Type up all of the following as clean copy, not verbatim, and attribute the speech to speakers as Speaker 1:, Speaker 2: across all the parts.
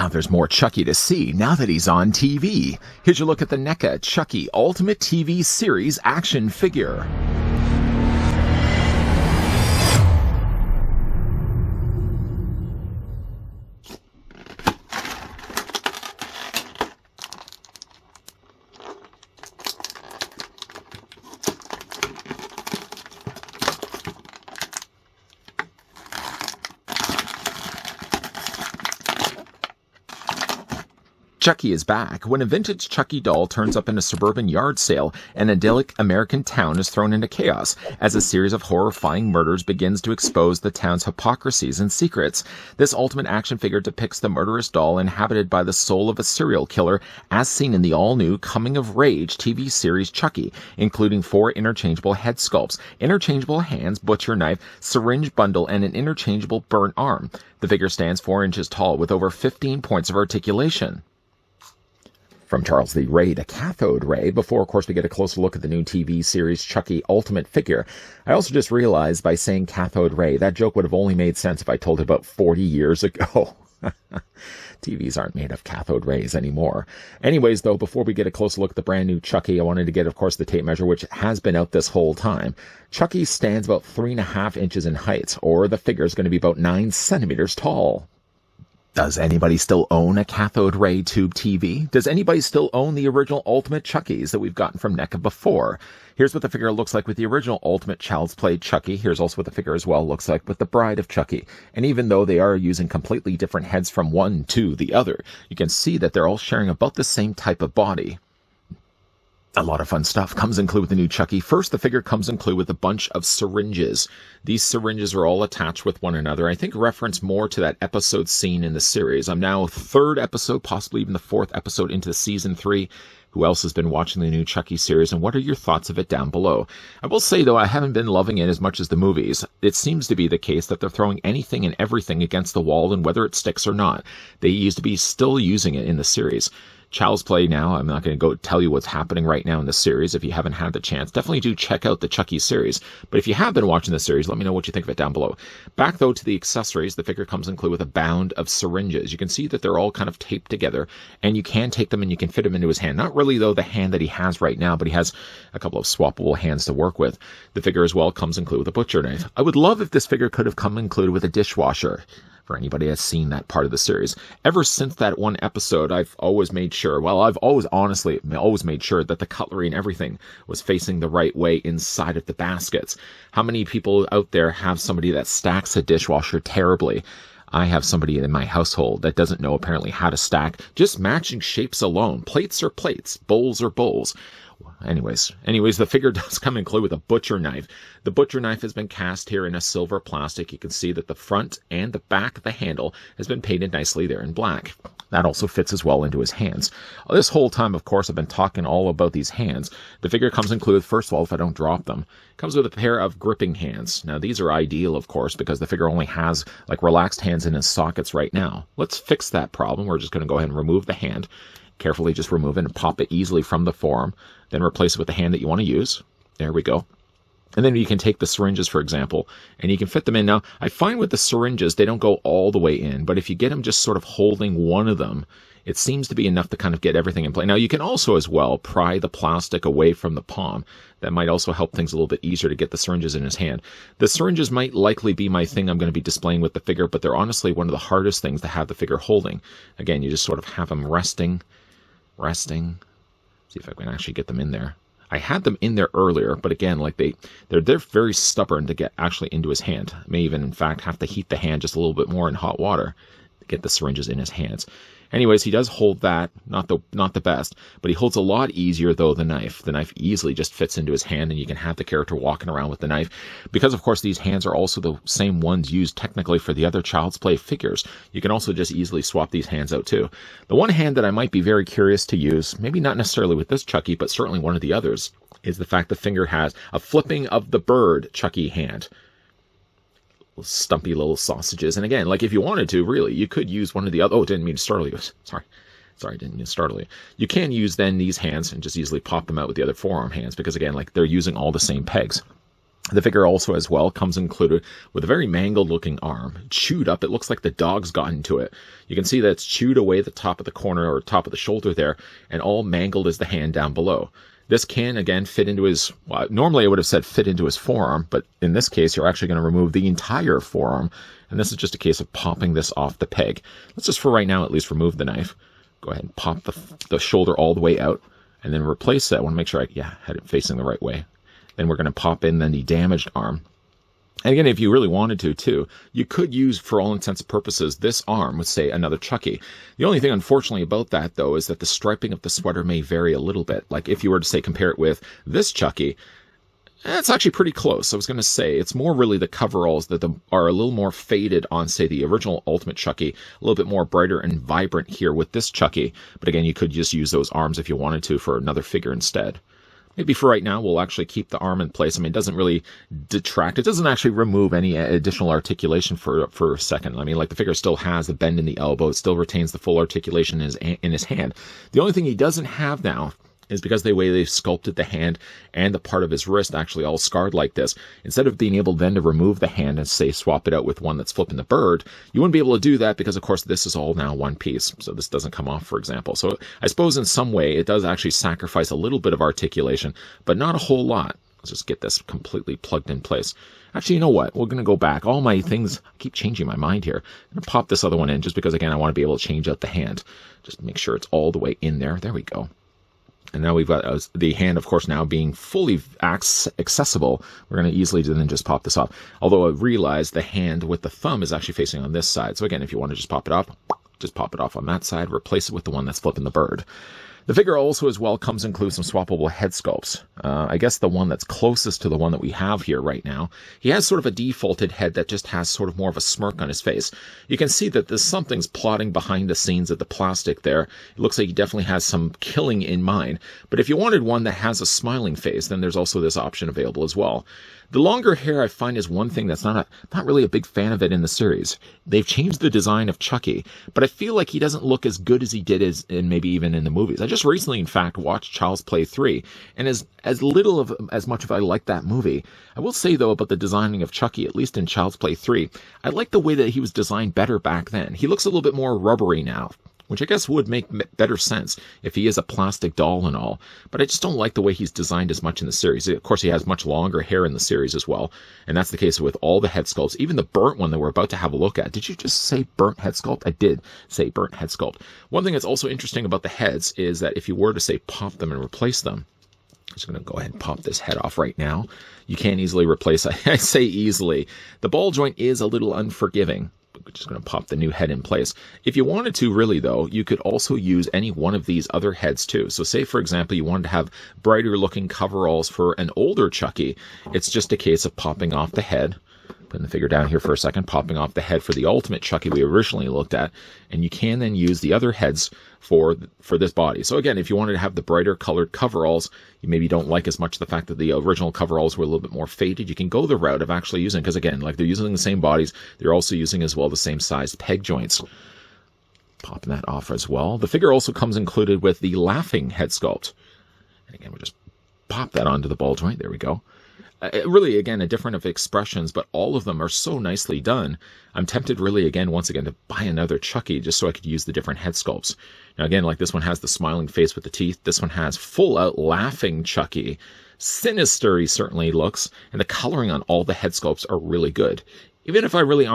Speaker 1: Now there's more Chucky to see now that he's on TV. Here's your look at the NECA Chucky Ultimate TV Series action figure. Chucky is back when a vintage Chucky doll turns up in a suburban yard sale. An idyllic American town is thrown into chaos as a series of horrifying murders begins to expose the town's hypocrisies and secrets. This ultimate action figure depicts the murderous doll inhabited by the soul of a serial killer as seen in the all-new coming-of-age TV series Chucky, including 4 interchangeable head sculpts, interchangeable hands, butcher knife, syringe bundle, and an interchangeable burnt arm. The figure stands 4 inches tall with over 15 points of articulation. From Charles the Ray to Cathode Ray, before, of course, we get a closer look at the new TV series Chucky Ultimate figure. I also just realized by saying Cathode Ray, that joke would have only made sense if I told it about 40 years ago. TVs aren't made of cathode rays anymore. Anyways, though, before we get a closer look at the brand new Chucky, I wanted to get, of course, the tape measure, which has been out this whole time. Chucky stands about 3.5 inches in height, or the figure is going to be about 9 centimeters tall. Does anybody still own a cathode ray tube TV? Does anybody still own the original Ultimate Chuckies that we've gotten from NECA before? Here's what the figure looks like with the original Ultimate Child's Play Chucky. Here's also what the figure as well looks like with the Bride of Chucky. And even though they are using completely different heads from one to the other, you can see that they're all sharing about the same type of body. A lot of fun stuff comes included with the new Chucky. First, the figure comes included with a bunch of syringes. These syringes are all attached with one another. I think reference more to that episode scene in the series. I'm now 3rd episode, possibly even the 4th episode into season 3. Who else has been watching the new Chucky series, and what are your thoughts of it down below? I will say, though, I haven't been loving it as much as the movies. It seems to be the case that they're throwing anything and everything against the wall, and whether it sticks or not. They used to be still using it in the series. Child's Play now, I'm not going to go tell you what's happening right now in the series. If you haven't had the chance, definitely do check out the Chucky series. But if you have been watching the series, let me know what you think of it down below. Back, though, to the accessories, the figure comes included with a bound of syringes. You can see that they're all kind of taped together, and you can take them and you can fit them into his hand. Not really, though, the hand that he has right now, but he has a couple of swappable hands to work with. The figure as well comes included with a butcher knife. I would love if this figure could have come included with a dishwasher. For anybody that's seen that part of the series. Ever since that one episode, I've always made sure, honestly made sure that the cutlery and everything was facing the right way inside of the baskets. How many people out there have somebody that stacks a dishwasher terribly? I have somebody in my household that doesn't know apparently how to stack, just matching shapes alone. Plates are plates, bowls are bowls. Anyways, the figure does come included with a butcher knife. The butcher knife has been cast here in a silver plastic. You can see that the front and the back of the handle has been painted nicely there in black. That also fits as well into his hands. This whole time, of course, I've been talking all about these hands. The figure comes included, first of all, if I don't drop them, comes with a pair of gripping hands. Now, these are ideal, of course, because the figure only has like relaxed hands in his sockets right now. Let's fix that problem. We're just going to go ahead and remove the hand. Carefully just remove it and pop it easily from the forearm. Then replace it with the hand that you want to use. There we go. And then you can take the syringes, for example, and you can fit them in. Now, I find with the syringes, they don't go all the way in, but if you get them just sort of holding one of them, it seems to be enough to kind of get everything in play. Now, you can also as well pry the plastic away from the palm. That might also help things a little bit easier to get the syringes in his hand. The syringes might likely be my thing I'm going to be displaying with the figure, but they're honestly one of the hardest things to have the figure holding. Again, you just sort of have them resting. See if I can actually get them in there. I had them in there earlier, but again, like they're very stubborn to get actually into his hand. I may even, in fact, have to heat the hand just a little bit more in hot water to get the syringes in his hands. Anyways, he does hold that, not the best, but he holds a lot easier, though, the knife. The knife easily just fits into his hand, and you can have the character walking around with the knife. Because, of course, these hands are also the same ones used technically for the other Child's Play figures. You can also just easily swap these hands out, too. The one hand that I might be very curious to use, maybe not necessarily with this Chucky, but certainly one of the others, is the fact the finger has a flipping of the bird Chucky hand. Stumpy little sausages. And again, like if you wanted to, really, you could use one of the other. Oh, didn't mean to startle you. Sorry, didn't mean to startle you. You can use then these hands and just easily pop them out with the other forearm hands because again, like they're using all the same pegs. The figure also as well comes included with a very mangled looking arm, chewed up. It looks like the dog's got into it. You can see that it's chewed away the top of the corner or top of the shoulder there, and all mangled is the hand down below. This can, again, fit into his, well, normally I would have said fit into his forearm, but in this case, you're actually going to remove the entire forearm, and this is just a case of popping this off the peg. Let's just, for right now, at least remove the knife. Go ahead and pop the shoulder all the way out, and then replace it. I want to make sure I had it facing the right way. Then we're going to pop in then the damaged arm. And again, if you really wanted to, too, you could use, for all intents and purposes, this arm with, say, another Chucky. The only thing, unfortunately, about that, though, is that the striping of the sweater may vary a little bit. Like, if you were to, say, compare it with this Chucky, it's actually pretty close. I was going to say, it's more really the coveralls that are a little more faded on, say, the original Ultimate Chucky, a little bit more brighter and vibrant here with this Chucky. But again, you could just use those arms if you wanted to for another figure instead. Maybe for right now, we'll actually keep the arm in place. I mean, it doesn't really detract. It doesn't actually remove any additional articulation for a second. I mean, like, the figure still has the bend in the elbow. It still retains the full articulation in his hand. The only thing he doesn't have now is because the way they've sculpted the hand and the part of his wrist actually all scarred like this. Instead of being able then to remove the hand and, say, swap it out with one that's flipping the bird, you wouldn't be able to do that because, of course, this is all now one piece. So this doesn't come off, for example. So I suppose in some way it does actually sacrifice a little bit of articulation, but not a whole lot. Let's just get this completely plugged in place. Actually, you know what? We're going to go back. All my things, I keep changing my mind here. I'm going to pop this other one in just because, again, I want to be able to change out the hand. Just make sure it's all the way in there. There we go. And now we've got the hand, of course, now being fully accessible. We're going to easily then just pop this off. Although I realize the hand with the thumb is actually facing on this side. So again, if you want to just pop it off on that side, replace it with the one that's flipping the bird. The figure also as well includes some swappable head sculpts. I guess the one that's closest to the one that we have here right now, he has sort of a defaulted head that just has sort of more of a smirk on his face. You can see that there's something's plotting behind the scenes of the plastic there. It looks like he definitely has some killing in mind. But if you wanted one that has a smiling face, then there's also this option available as well. The longer hair, I find, is one thing that's not really a big fan of it in the series. They've changed the design of Chucky, but I feel like he doesn't look as good as he did in maybe even in the movies. I just recently, in fact, watched Child's Play 3, and as much as I like that movie, I will say, though, about the designing of Chucky, at least in Child's Play 3, I like the way that he was designed better back then. He looks a little bit more rubbery now, which I guess would make better sense if he is a plastic doll and all. But I just don't like the way he's designed as much in the series. Of course, he has much longer hair in the series as well, and that's the case with all the head sculpts, even the burnt one that we're about to have a look at. Did you just say burnt head sculpt? I did say burnt head sculpt. One thing that's also interesting about the heads is that if you were to, say, pop them and replace them, I'm just going to go ahead and pop this head off right now. You can't easily replace it. I say easily. The ball joint is a little unforgiving. We're just going to pop the new head in place. If you wanted to, really, though, you could also use any one of these other heads, too. So say, for example, you wanted to have brighter-looking coveralls for an older Chucky. It's just a case of popping off the head, putting the figure down here for a second, popping off the head for the Ultimate Chucky we originally looked at, and you can then use the other heads for this body. So again, if you wanted to have the brighter colored coveralls, you maybe don't like as much the fact that the original coveralls were a little bit more faded, you can go the route of actually using, because again, like they're using the same bodies, they're also using as well the same sized peg joints. Popping that off as well. The figure also comes included with the laughing head sculpt. And again, we'll just pop that onto the ball joint. There we go. Really, again, a different of expressions, but all of them are so nicely done. I'm tempted really, once again, to buy another Chucky just so I could use the different head sculpts. Now, again, like this one has the smiling face with the teeth. This one has full-out laughing Chucky. Sinister he certainly looks, and the coloring on all the head sculpts are really good. Even if I really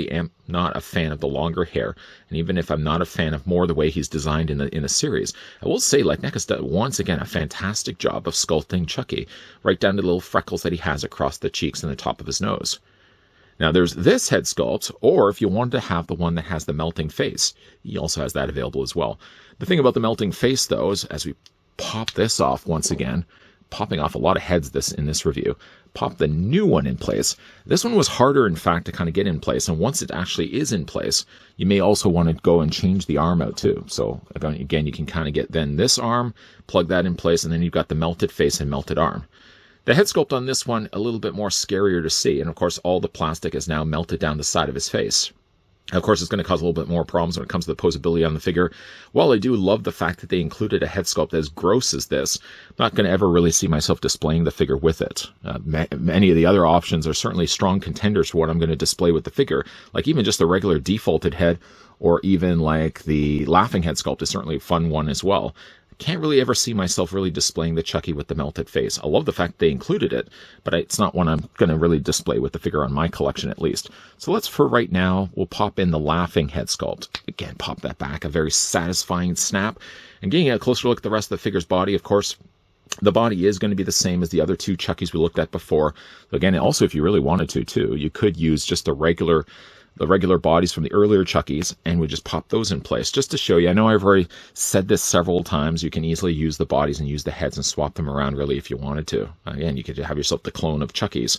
Speaker 1: am not a fan of the longer hair, and even if I'm not a fan of more the way he's designed in the series, I will say, like, NECA's done once again a fantastic job of sculpting Chucky, right down to the little freckles that he has across the cheeks and the top of his nose. Now, there's this head sculpt, or if you wanted to have the one that has the melting face, he also has that available as well. The thing about the melting face, though, is as we pop this off once again, popping off a lot of heads in this review, pop the new one in place. This one was harder, in fact, to kind of get in place, and once it actually is in place, you may also want to go and change the arm out too. So again, you can kind of get then this arm, plug that in place, and then you've got the melted face and melted arm. The head sculpt on this one, a little bit more scarier to see, and of course all the plastic is now melted down the side of his face. Of course, it's going to cause a little bit more problems when it comes to the posability on the figure. While I do love the fact that they included a head sculpt as gross as this, I'm not going to ever really see myself displaying the figure with it. Many of the other options are certainly strong contenders for what I'm going to display with the figure. Like even just the regular defaulted head, or even like the laughing head sculpt is certainly a fun one as well. Can't really ever see myself really displaying the Chucky with the melted face. I love the fact they included it, but it's not one I'm going to really display with the figure on my collection at least. So let's, for right now, we'll pop in the laughing head sculpt. Again, pop that back, a very satisfying snap. And getting a closer look at the rest of the figure's body, of course, the body is going to be the same as the other two Chuckies we looked at before. So again, also if you really wanted to too, you could use just the regular bodies from the earlier Chuckies, and we just pop those in place just to show you. I know I've already said this several times. You can easily use the bodies and use the heads and swap them around really if you wanted to. Again, you could have yourself the clone of Chuckies.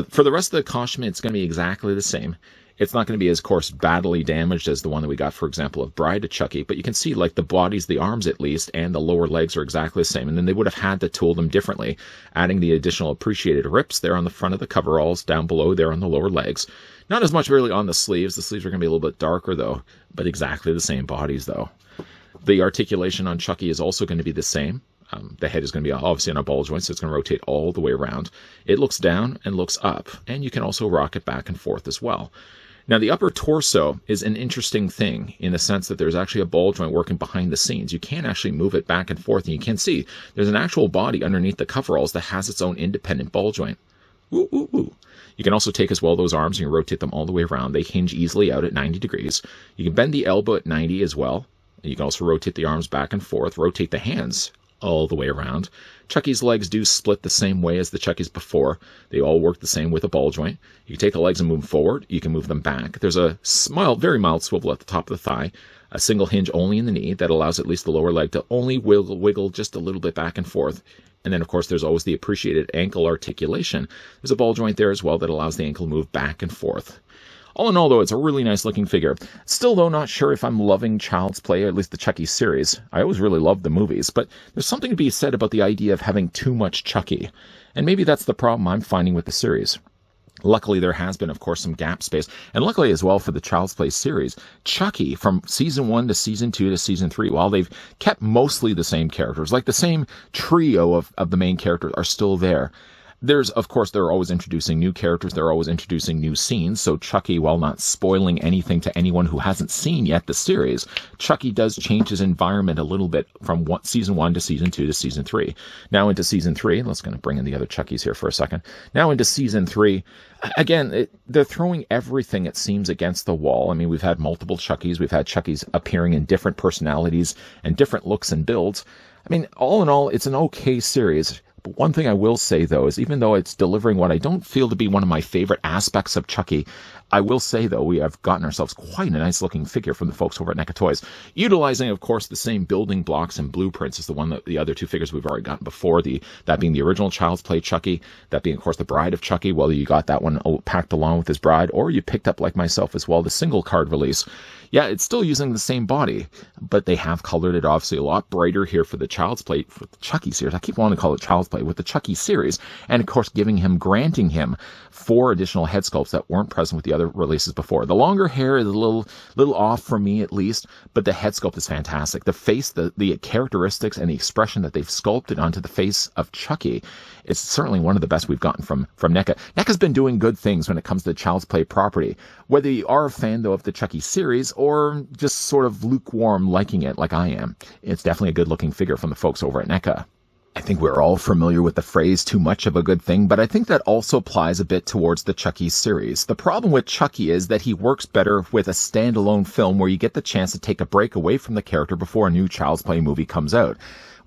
Speaker 1: For the rest of the costume, it's going to be exactly the same. It's not going to be as, of course, badly damaged as the one that we got, for example, of Bride to Chucky, but you can see like the bodies, the arms at least, and the lower legs are exactly the same. And then they would have had to tool them differently, adding the additional appreciated rips there on the front of the coveralls, down below there on the lower legs. Not as much really on the sleeves. The sleeves are going to be a little bit darker though, but exactly the same bodies though. The articulation on Chucky is also going to be the same. The head is going to be obviously on a ball joint, so it's going to rotate all the way around. It looks down and looks up, and you can also rock it back and forth as well. Now, the upper torso is an interesting thing in the sense that there's actually a ball joint working behind the scenes. You can actually move it back and forth, and you can see there's an actual body underneath the coveralls that has its own independent ball joint. Ooh, ooh, ooh. You can also take as well those arms and you rotate them all the way around. They hinge easily out at 90 degrees. You can bend the elbow at 90 as well. And you can also rotate the arms back and forth, rotate the hands all the way around. Chucky's legs do split the same way as the Chucky's before. They all work the same with a ball joint. You can take the legs and move them forward. You can move them back. There's a very mild swivel at the top of the thigh. A single hinge only in the knee that allows at least the lower leg to only wiggle just a little bit back and forth. And then, of course, there's always the appreciated ankle articulation. There's a ball joint there as well that allows the ankle to move back and forth. All in all, though, it's a really nice looking figure. Still, though, not sure if I'm loving Child's Play, or at least the Chucky series. I always really loved the movies, but there's something to be said about the idea of having too much Chucky. And maybe that's the problem I'm finding with the series. Luckily, there has been, of course, some gap space. And luckily, as well, for the Child's Play series, Chucky, from Season 1 to Season 2 to Season 3, while they've kept mostly the same characters, like the same trio of the main characters are still there. There's, of course, they're always introducing new characters. They're always introducing new scenes. So Chucky, while not spoiling anything to anyone who hasn't seen yet the series, Chucky does change his environment a little bit from Season 1 to Season 2 to Season 3. Now into Season 3, let's going to bring in the other Chuckies here for a second. Now into Season 3, again, they're throwing everything, it seems, against the wall. I mean, we've had multiple Chuckies. We've had Chuckies appearing in different personalities and different looks and builds. I mean, all in all, it's an okay series. But one thing I will say, though, is even though it's delivering what I don't feel to be one of my favorite aspects of Chucky, I will say, though, we have gotten ourselves quite a nice-looking figure from the folks over at NECA Toys, utilizing, of course, the same building blocks and blueprints as the other two figures we've already gotten before, that being the original Child's Play Chucky, that being, of course, the Bride of Chucky, whether you got that one packed along with his bride, or you picked up, like myself as well, the single card release. Yeah, it's still using the same body, but they have colored it obviously a lot brighter here for the Child's Play, for the Chucky series. I keep wanting to call it Child's Play, with the Chucky series, and of course granting him 4 additional head sculpts that weren't present with the other releases before. The longer hair is a little off for me at least, but the head sculpt is fantastic. The face, the characteristics and the expression that they've sculpted onto the face of Chucky is certainly one of the best we've gotten from NECA. NECA's been doing good things when it comes to the Child's Play property. Whether you are a fan, though, of the Chucky series or just sort of lukewarm liking it like I am, it's definitely a good-looking figure from the folks over at NECA. I think we're all familiar with the phrase too much of a good thing, but I think that also applies a bit towards the Chucky series. The problem with Chucky is that he works better with a standalone film where you get the chance to take a break away from the character before a new Child's Play movie comes out.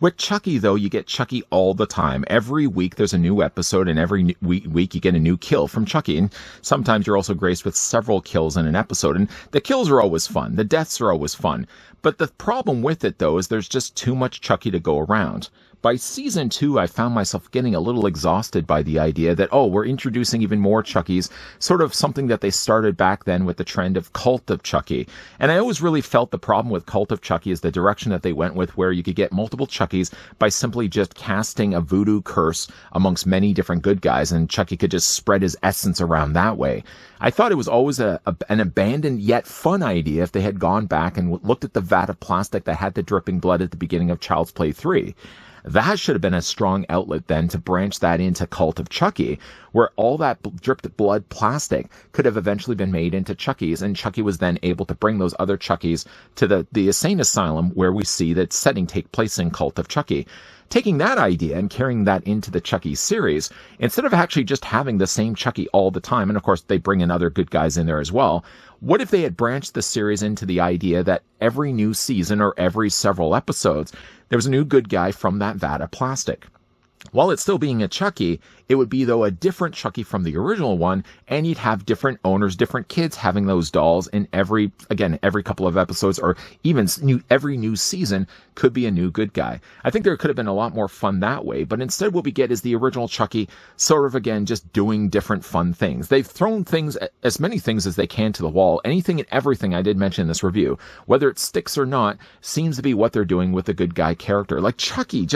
Speaker 1: With Chucky, though, you get Chucky all the time. Every week there's a new episode, and every week you get a new kill from Chucky. And sometimes you're also graced with several kills in an episode. And the kills are always fun. The deaths are always fun. But the problem with it, though, is there's just too much Chucky to go around. By season 2, I found myself getting a little exhausted by the idea that, oh, we're introducing even more Chuckies, sort of something that they started back then with the trend of Cult of Chucky. And I always really felt the problem with Cult of Chucky is the direction that they went with, where you could get multiple Chuckies by simply just casting a voodoo curse amongst many different good guys, and Chucky could just spread his essence around that way. I thought it was always an abandoned yet fun idea if they had gone back and looked at the vat of plastic that had the dripping blood at the beginning of Child's Play 3. That should have been a strong outlet then to branch that into Cult of Chucky, where all that dripped blood plastic could have eventually been made into Chuckies, and Chucky was then able to bring those other Chuckies to the insane asylum where we see that setting take place in Cult of Chucky. Taking that idea and carrying that into the Chucky series, instead of actually just having the same Chucky all the time, and of course they bring in other good guys in there as well, what if they had branched the series into the idea that every new season or every several episodes, there was a new good guy from that vat of plastic? While it's still being a Chucky, it would be, though, a different Chucky from the original one, and you'd have different owners, different kids having those dolls in every couple of episodes, or even every new season could be a new good guy. I think there could have been a lot more fun that way, but instead what we get is the original Chucky sort of, again, just doing different fun things. They've thrown things, as many things as they can to the wall. Anything and everything I did mention in this review, whether it sticks or not, seems to be what they're doing with the good guy character. Like Chucky,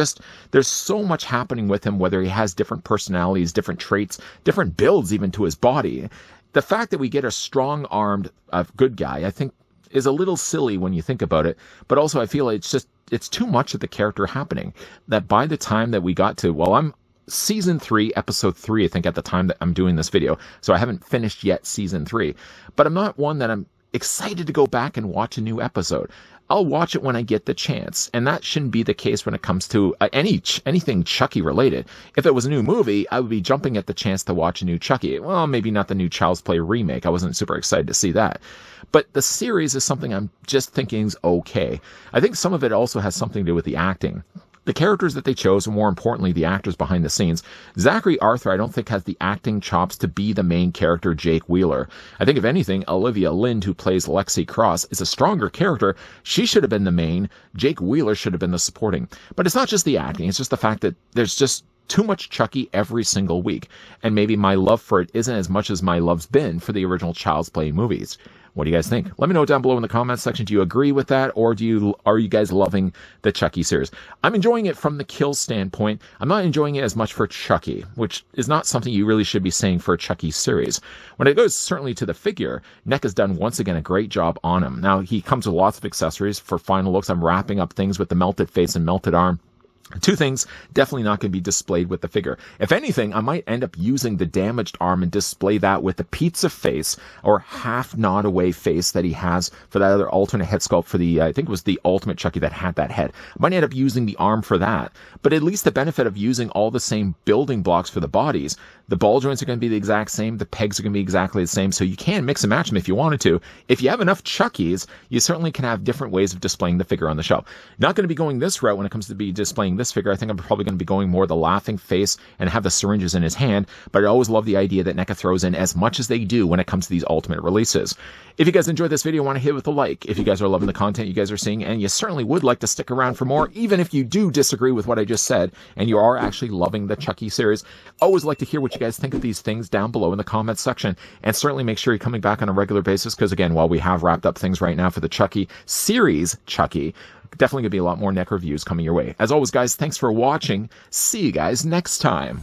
Speaker 1: there's so much happening with him, whether he has different personalities, different traits, different builds even to his body. The fact that we get a strong-armed good guy, I think, is a little silly when you think about it, but also I feel it's too much of the character happening, that by the time that we got to, I'm season 3, episode 3, I think, at the time that I'm doing this video, so I haven't finished yet season 3, but I'm not one that I'm excited to go back and watch a new episode. I'll watch it when I get the chance, and that shouldn't be the case when it comes to anything Chucky related. If it was a new movie, I would be jumping at the chance to watch a new Chucky. Well, maybe not the new Child's Play remake. I wasn't super excited to see that. But the series is something I'm just thinking is okay. I think some of it also has something to do with the acting. The characters that they chose, and more importantly, the actors behind the scenes. Zachary Arthur, I don't think, has the acting chops to be the main character, Jake Wheeler. I think, if anything, Olivia Lind, who plays Lexi Cross, is a stronger character. She should have been the main. Jake Wheeler should have been the supporting. But it's not just the acting. It's just the fact that there's just too much Chucky every single week. And maybe my love for it isn't as much as my love's been for the original Child's Play movies. What do you guys think? Let me know down below in the comments section. Do you agree with that, or are you guys loving the Chucky series? I'm enjoying it from the kill standpoint. I'm not enjoying it as much for Chucky, which is not something you really should be saying for a Chucky series. When it goes certainly to the figure, NECA's done once again a great job on him. Now, he comes with lots of accessories for final looks. I'm wrapping up things with the melted face and melted arm. Two things definitely not going to be displayed with the figure. If anything, I might end up using the damaged arm and display that with the pizza face or half nod away face that he has for that other alternate head sculpt for the, I think it was the Ultimate Chucky that had that head. I might end up using the arm for that. But at least the benefit of using all the same building blocks for the bodies, the ball joints are going to be the exact same, the pegs are going to be exactly the same, so you can mix and match them if you wanted to. If you have enough Chuckies, you certainly can have different ways of displaying the figure on the shelf. Not going to be going this route when it comes to be displaying this figure. I think I'm probably going to be going more the laughing face and have the syringes in his hand, but I always love the idea that NECA throws in as much as they do when it comes to these Ultimate releases. If you guys enjoyed this video, want to hit it with a like. If you guys are loving the content you guys are seeing, and you certainly would like to stick around for more, even if you do disagree with what I just said, and you are actually loving the Chucky series, always like to hear what you guys think of these things down below in the comments section, and certainly make sure you're coming back on a regular basis, because again, while we have wrapped up things right now for the Chucky series, definitely going to be a lot more NECA reviews coming your way. As always, guys, thanks for watching. See you guys next time.